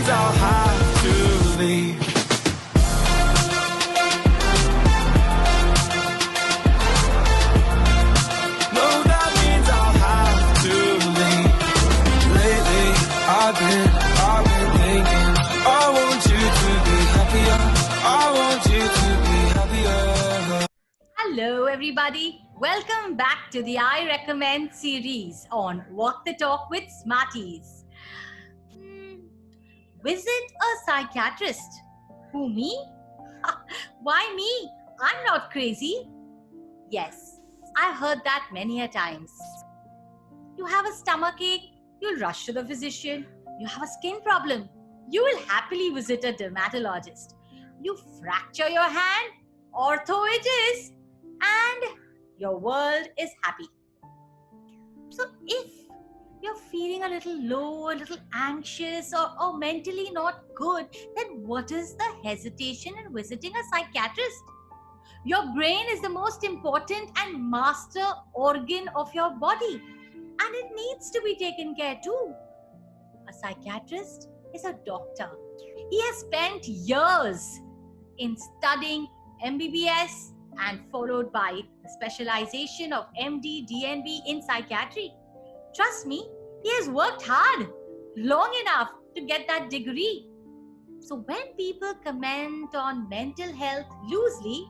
means I'll have to leave. No, that means I'll have to leave. Lately, I've been thinking, I want you to be happier. I want you to be happier. Hello everybody, welcome back to the iRecommend series on Walk the Talk with SmaartiEZ. Visit a psychiatrist. Who, me? Why me? I'm not crazy. Yes, I've heard that many a times. You have a stomachache, you'll rush to the physician. You have a skin problem, you will happily visit a dermatologist. You fracture your hand, ortho it is, and your world is happy. So if you're feeling a little low, a little anxious or mentally not good, then what is the hesitation in visiting a psychiatrist? Your brain is the most important and master organ of your body, and it needs to be taken care too. A psychiatrist is a doctor. He has spent years in studying MBBS and followed by the specialization of MD, DNB in psychiatry. Trust me, he has worked hard, long enough to get that degree. So when people comment on mental health loosely,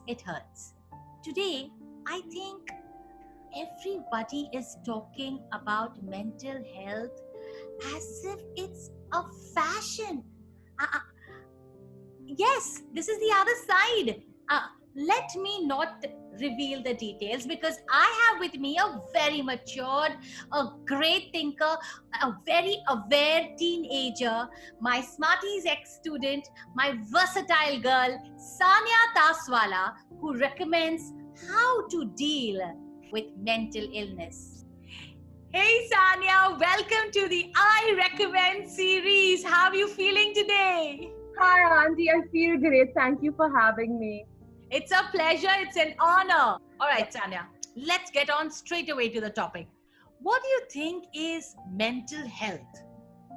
it hurts. Today, I think everybody is talking about mental health as if it's a fashion. Yes, this is the other side. Let me not reveal the details because I have with me a very matured, a great thinker, a very aware teenager, my SmaartiEZ ex-student, my versatile girl, Sanya Taswala, who recommends how to deal with mental illness. Hey Sanya, welcome to the iRecommend series. How are you feeling today? Hi, Auntie. I feel great. Thank you for having me. It's a pleasure. It's an honor. All right, Sanya, let's get on straight away to the topic. What do you think is mental health?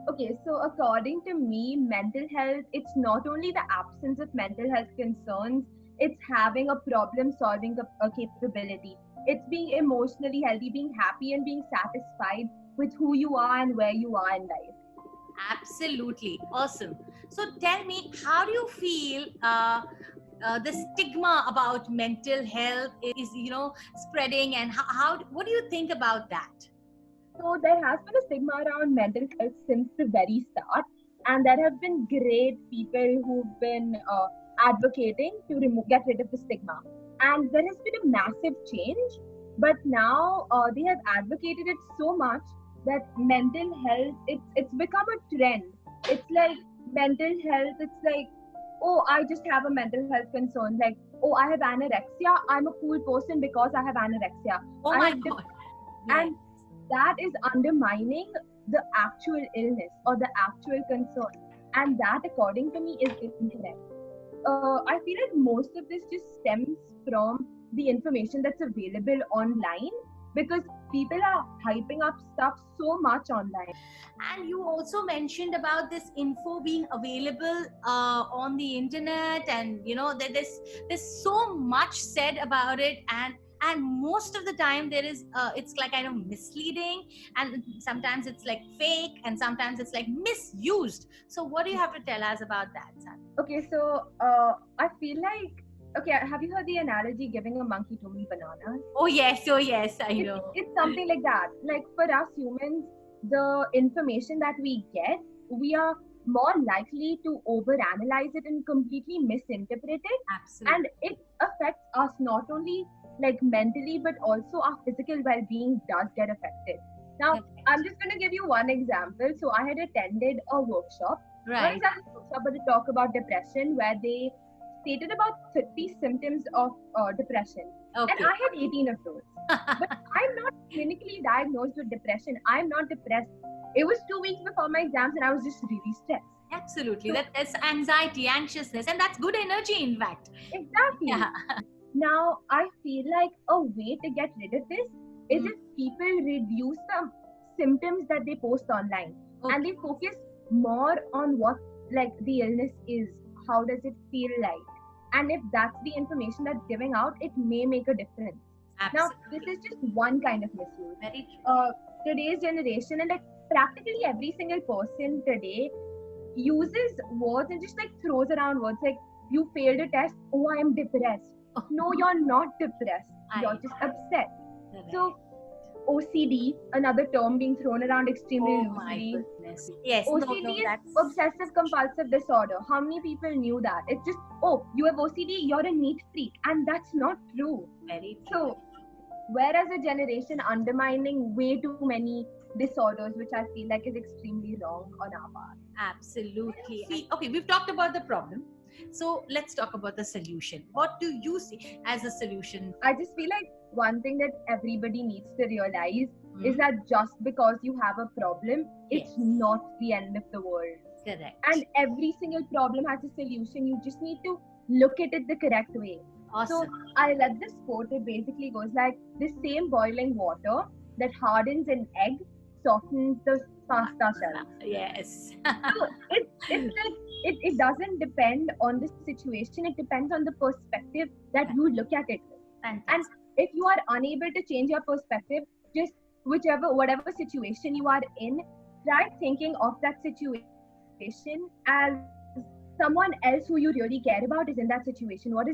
Okay, so according to me, mental health, it's not only the absence of mental health concerns, it's having a problem-solving capability. It's being emotionally healthy, being happy and being satisfied with who you are and where you are in life. Absolutely. Awesome. So tell me, how do you feel the stigma about mental health is, spreading, and what do you think about that? So there has been a stigma around mental health since the very start, and there have been great people who've been advocating to get rid of the stigma. And there has been a massive change, but now they have advocated it so much that mental health, it's become a trend. It's like mental health, it's like, oh, I just have a mental health concern. Like, oh, I have anorexia. I'm a cool person because I have anorexia. Oh my God. And that is undermining the actual illness or the actual concern. And that, according to me, is incorrect. I feel like most of this just stems from the information that's available online, because people are hyping up stuff so much online. And you also mentioned about this info being available on the internet, and there's so much said about it, and most of the time there is it's like kind of misleading, and sometimes it's like fake, and sometimes it's like misused. So what do you have to tell us about that, San? Okay, so I feel like, okay, have you heard the analogy giving a monkey too many bananas? Oh yes, I know. It's something like that. Like for us humans, the information that we get, we are more likely to overanalyze it and completely misinterpret it. Absolutely. And it affects us not only like mentally, but also our physical well-being does get affected. Now, I'm just going to give you one example. So I had attended a workshop. Right. Not exactly a workshop, but a talk about depression, where they stated about 30 symptoms of depression. Okay. And I had 18 of those. But I'm not clinically diagnosed with depression. I'm not depressed. It was 2 weeks before my exams and I was just really stressed. Absolutely. That's anxiety, anxiousness, and that's good energy, in fact. Exactly. Yeah. Now, I feel like a way to get rid of this is if people reduce the symptoms that they post online, and they focus more on what like the illness is. How does it feel like? And if that's the information that's giving out, it may make a difference. Absolutely. Now, this is just one kind of misuse. Very true. Today's generation, and like practically every single person today uses words and just like throws around words like, you failed a test, oh, I am depressed. Oh. No, you're not depressed. You're Right. just upset. Correct. So, OCD, another term being thrown around extremely Oh my loosely. goodness. Yes. OCD no, is that's obsessive compulsive disorder. How many people knew that? It's just, oh, you have OCD, you're a neat freak. And that's not true. very true. So, whereas a generation undermining way too many disorders, which I feel like is extremely wrong on our part. Absolutely. Okay, we've talked about the problem. So let's talk about the solution. What do you see as a solution? I just feel like one thing that everybody needs to realize Hmm? is that just because you have a problem, it's Yes. not the end of the world. Correct. And every single problem has a solution. You just need to look at it the correct way. Awesome. So I read this quote. It basically goes like, the same boiling water that hardens an egg softens the pasta shell. Yes. So it's like it doesn't depend on the situation. It depends on the perspective that you look at it with. And Fantastic. if you are unable to change your perspective, just whatever situation you are in, try thinking of that situation as someone else who you really care about is in that situation. What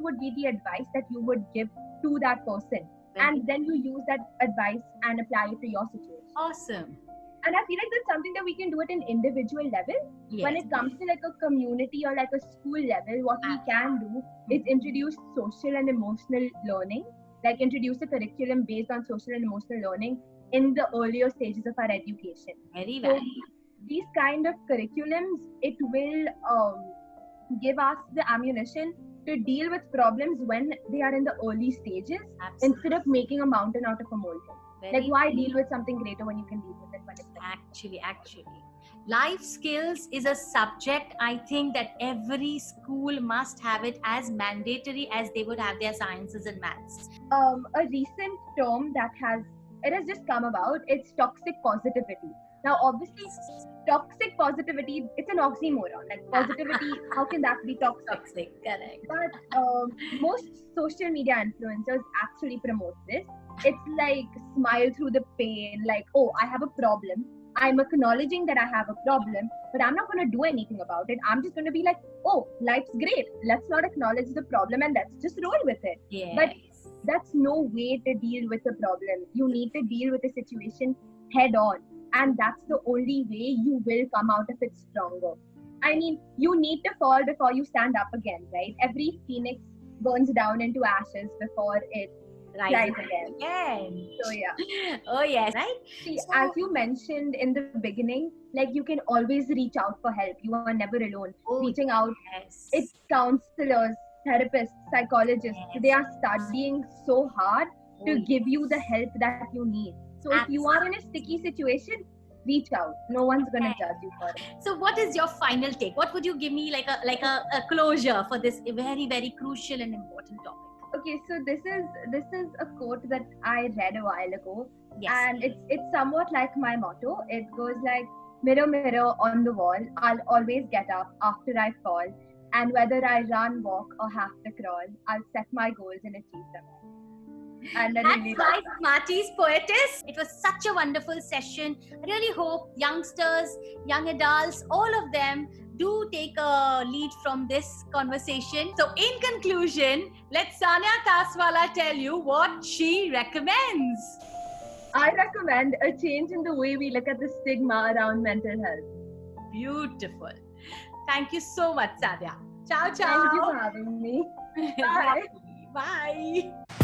would be the advice that you would give to that person? And then you use that advice and apply it to your situation. Awesome. And I feel like that's something that we can do at an individual level. Yes. When it comes to like a community or like a school level, what we can do is introduce social and emotional learning, like introduce a curriculum based on social and emotional learning in the earlier stages of our education. Very So valid. these kind of curriculums, it will give us the ammunition to deal with problems when they are in the early stages, Absolutely. instead of making a mountain out of a molehill. Very Like, why true. deal with something greater when you can deal with it when it's like Actually, life skills is a subject I think that every school must have it as mandatory as they would have their sciences and maths. a recent term that has just come about. It's toxic positivity. Now, obviously, toxic positivity, it's an oxymoron. Like, positivity, how can that be toxic? Toxic, correct. But most social media influencers actually promote this. It's like smile through the pain, like, oh, I have a problem. I'm acknowledging that I have a problem, but I'm not going to do anything about it. I'm just going to be like, oh, life's great. Let's not acknowledge the problem and let's just roll with it. Yes. But that's no way to deal with the problem. You need to deal with the situation head on. And that's the only way you will come out of it stronger. I mean, you need to fall before you stand up again, right? Every phoenix burns down into ashes before it rise again. So yeah. Oh yes, right? See, So- as you mentioned in the beginning, like, you can always reach out for help. You are never alone. Oh, Reaching out, yes. it's counselors, therapists, psychologists. Yes. They are studying so hard Oh, to yes. give you the help that you need. So if you are in a sticky situation, reach out. No one's gonna Okay. judge you for it. So what is your final take? What would you give me like a closure for this very, very crucial and important topic? Okay, so this is a quote that I read a while ago, Yes. and it's somewhat like my motto. It goes like, mirror, mirror on the wall, I'll always get up after I fall, and whether I run, walk, or have to crawl, I'll set my goals and achieve them. And I really That's my SmaartiEZ poetess. It was such a wonderful session. I really hope youngsters, young adults, all of them do take a lead from this conversation. So in conclusion, let Sania Kaswala tell you what she recommends. I recommend a change in the way we look at the stigma around mental health. Beautiful. Thank you so much, Sania. Ciao, ciao. Thank you for having me. Bye. Bye.